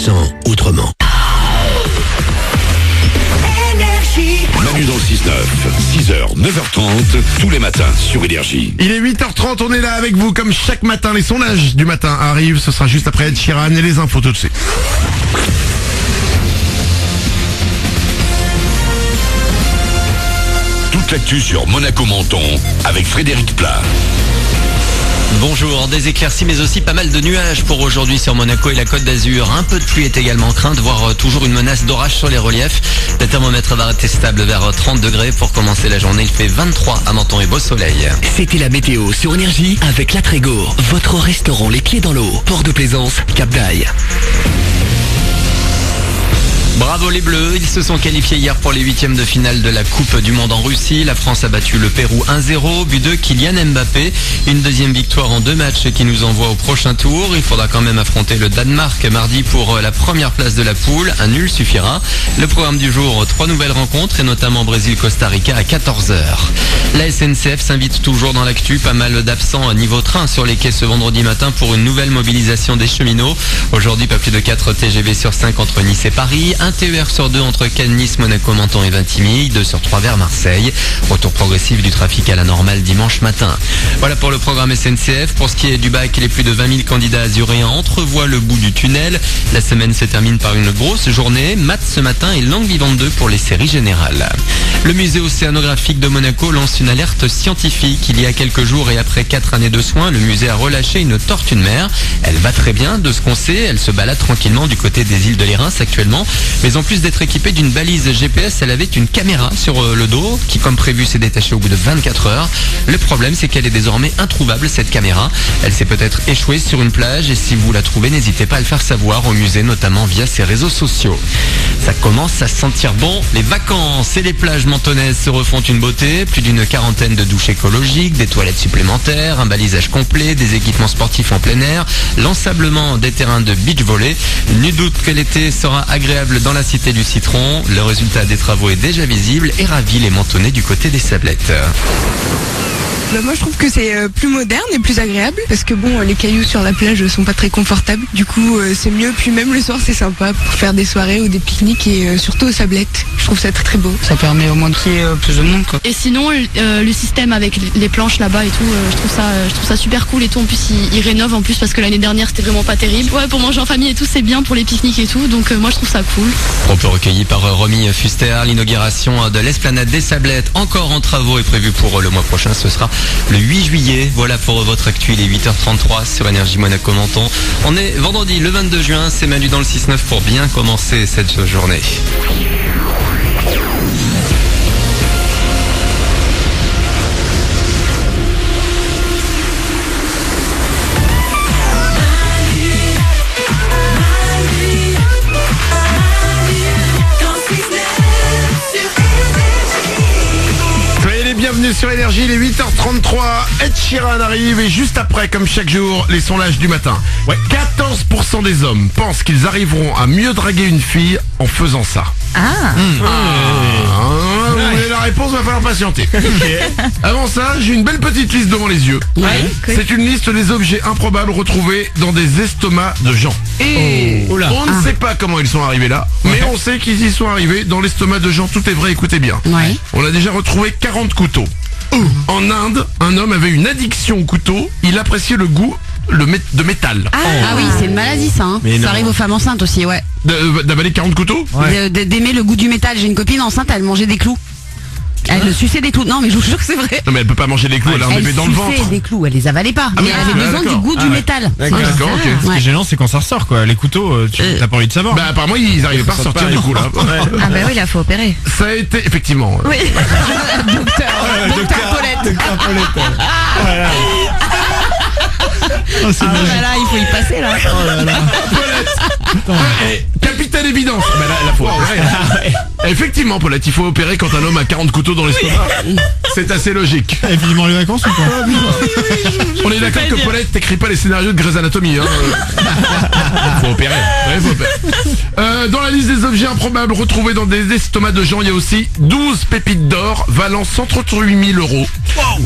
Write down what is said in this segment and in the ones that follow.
sens autrement. Manu dans le 6-9, 6h, 9h30, tous les matins sur Énergie. Il est 8h30, on est là avec vous comme chaque matin. Les sondages du matin arrivent, ce sera juste après Ed Sheeran et les infos tout de suite. Toute l'actu sur Monaco Menton avec Frédéric Plat. Bonjour, des éclaircies mais aussi pas mal de nuages pour aujourd'hui sur Monaco et la Côte d'Azur. Un peu de pluie est également crainte, voire toujours une menace d'orage sur les reliefs. Le thermomètre va rester stable vers 30 degrés pour commencer la journée. Il fait 23 à Menton et beau soleil. C'était la météo sur Énergie avec La Trégo, votre restaurant les pieds dans l'eau. Port de Plaisance, Cap d'Aille. Bravo les Bleus, ils se sont qualifiés hier pour les 8e de finale de la Coupe du Monde en Russie. La France a battu le Pérou 1-0, but de Kylian Mbappé. Une deuxième victoire en 2 matchs qui nous envoie au prochain tour. Il faudra quand même affronter le Danemark mardi pour la première place de la poule. Un nul suffira. Le programme du jour, 3 nouvelles rencontres et notamment Brésil-Costa Rica à 14h. La SNCF s'invite toujours dans l'actu. Pas mal d'absents à niveau train sur les quais ce vendredi matin pour une nouvelle mobilisation des cheminots. Aujourd'hui, pas plus de 4 TGV sur 5 entre Nice et Paris. Un TER sur 2 entre Cannes, Nice, Monaco, Menton et Vintimille, 2 sur 3 vers Marseille. Retour progressif du trafic à la normale dimanche matin. Voilà pour le programme SNCF. Pour ce qui est du bac, les plus de 20 000 candidats azuréens entrevoient le bout du tunnel. La semaine se termine par une grosse journée. Maths ce matin et langue vivante 2 pour les séries générales. Le musée océanographique de Monaco lance une alerte scientifique. Il y a quelques jours et après 4 années de soins, le musée a relâché une tortue de mer. Elle va très bien de ce qu'on sait. Elle se balade tranquillement du côté des îles de l'Érins actuellement. Mais en plus d'être équipée d'une balise GPS, elle avait une caméra sur le dos qui, comme prévu, s'est détachée au bout de 24 heures. Le problème, c'est qu'elle est désormais introuvable, cette caméra. Elle s'est peut-être échouée sur une plage et si vous la trouvez, n'hésitez pas à le faire savoir au musée, notamment via ses réseaux sociaux. Ça commence à sentir bon. Les vacances et les plages mentonnaises se refont une beauté. Plus d'une quarantaine de douches écologiques, des toilettes supplémentaires, un balisage complet, des équipements sportifs en plein air, l'ensablement des terrains de beach volley. Nul doute que l'été sera agréable dans la cité du Citron. Le résultat des travaux est déjà visible et ravit les mentonnais du côté des Sablettes. Moi je trouve que c'est plus moderne et plus agréable parce que bon, les cailloux sur la plage sont pas très confortables. Du coup c'est mieux, puis même le soir c'est sympa pour faire des soirées ou des pique-niques et surtout aux Sablettes. Je trouve ça très très beau. Ça permet au moins qu'il y ait plus de monde quoi. Et sinon le système avec les planches là-bas et tout, je trouve ça super cool et tout. En plus ils rénovent en plus parce que l'année dernière c'était vraiment pas terrible. Ouais, pour manger en famille et tout c'est bien pour les pique-niques et tout, donc moi je trouve ça cool. Propos recueillis par Romy Fuster. L'inauguration de l'esplanade des Sablettes encore en travaux est prévue pour le mois prochain. Ce sera le 8 juillet. Voilà pour votre actu, il est 8h33 sur Énergie Monaco Menton. On est vendredi le 22 juin, c'est Manu dans le 6-9 pour bien commencer cette journée. Bienvenue sur Énergie, il est 8h33, Ed Sheeran arrive et juste après, comme chaque jour, les sondages du matin. 14% des hommes pensent qu'ils arriveront à mieux draguer une fille en faisant ça. La réponse va falloir patienter. Avant ça, j'ai une belle petite liste devant les yeux. C'est une liste des objets improbables retrouvés dans des estomacs de gens. On ne sait pas comment ils sont arrivés là, mais on sait qu'ils y sont arrivés dans l'estomac de gens. Tout est vrai, écoutez bien. On a déjà retrouvé 40 couteaux. En Inde, un homme avait une addiction au couteau. Il appréciait le goût de métal. Ah oui, c'est une maladie ça. Ça arrive aux femmes enceintes aussi, ouais. D'avaler 40 couteaux D'aimer le goût du métal. J'ai une copine enceinte, elle mangeait des clous. Elle suçait des clous. Non mais je vous jure que c'est vrai. Non mais elle peut pas manger des clous, elle a un bébé dans le ventre. Elle suçait des clous, elle les avalait pas. Mais elle avait besoin du goût du métal. D'accord, ok. Ce qui est gênant c'est quand ça ressort quoi. Les couteaux, t'as pas envie de savoir. Bah apparemment ils arrivaient pas à sortir du coup là. Ah bah oui, là faut opérer. Ça a été effectivement. Oui. Docteur Paulette. Voilà. Oh, là, il faut y passer là. Paulette. Capitaine évidence. Bah là faut opérer. Effectivement Paulette, il faut opérer quand un homme a 40 couteaux dans l'estomac. C'est assez logique. Et vivement les vacances ou pas? On est d'accord que Paulette t'écris pas les scénarios de Grey's Anatomy Faut opérer. Ouais, faut opérer. Dans la liste des objets improbables retrouvés dans des estomacs de gens, il y a aussi 12 pépites d'or valant 138 000 €.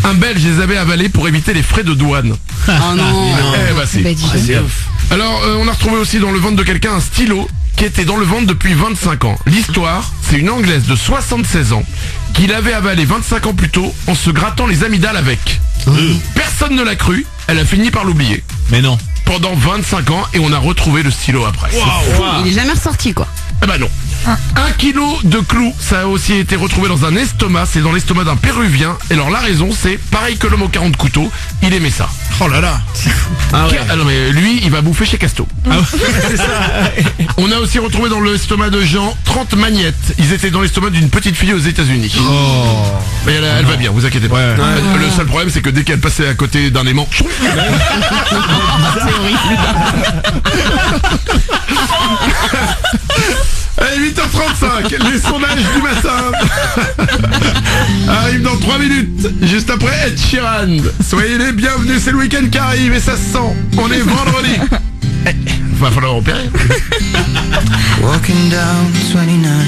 Un Belge les avait avalés pour éviter les frais de douane. Oh non. Bah si. C'est ouf. Alors, on a retrouvé aussi dans le ventre de quelqu'un un stylo qui était dans le ventre depuis 25 ans. L'histoire, c'est une Anglaise de 76 ans qui l'avait avalé 25 ans plus tôt en se grattant les amygdales avec. Personne ne l'a cru, elle a fini par l'oublier. Mais non. Pendant 25 ans et on a retrouvé le stylo après. Il est jamais ressorti quoi. Eh ben non. 1 kilo de clous, ça a aussi été retrouvé dans un estomac, c'est dans l'estomac d'un Péruvien. Et alors la raison, c'est pareil que l'homme aux 40 couteaux, il aimait ça. Oh là là. Ah non mais lui, il va bouffer chez Casto. C'est ça. On a aussi retrouvé dans l'estomac de Jean 30 magnettes. Ils étaient dans l'estomac d'une petite fille aux États-Unis. Mais elle va bien, vous inquiétez pas. Ouais. Le seul problème, c'est que dès qu'elle passait à côté d'un aimant, C'est horrible. Allez, 8h35, les sondages du matin arrivent dans 3 minutes, juste après Ed Sheeran. Soyez les bienvenus, c'est le week-end qui arrive et ça se sent. On est vendredi. Va falloir opérer. Walking down 29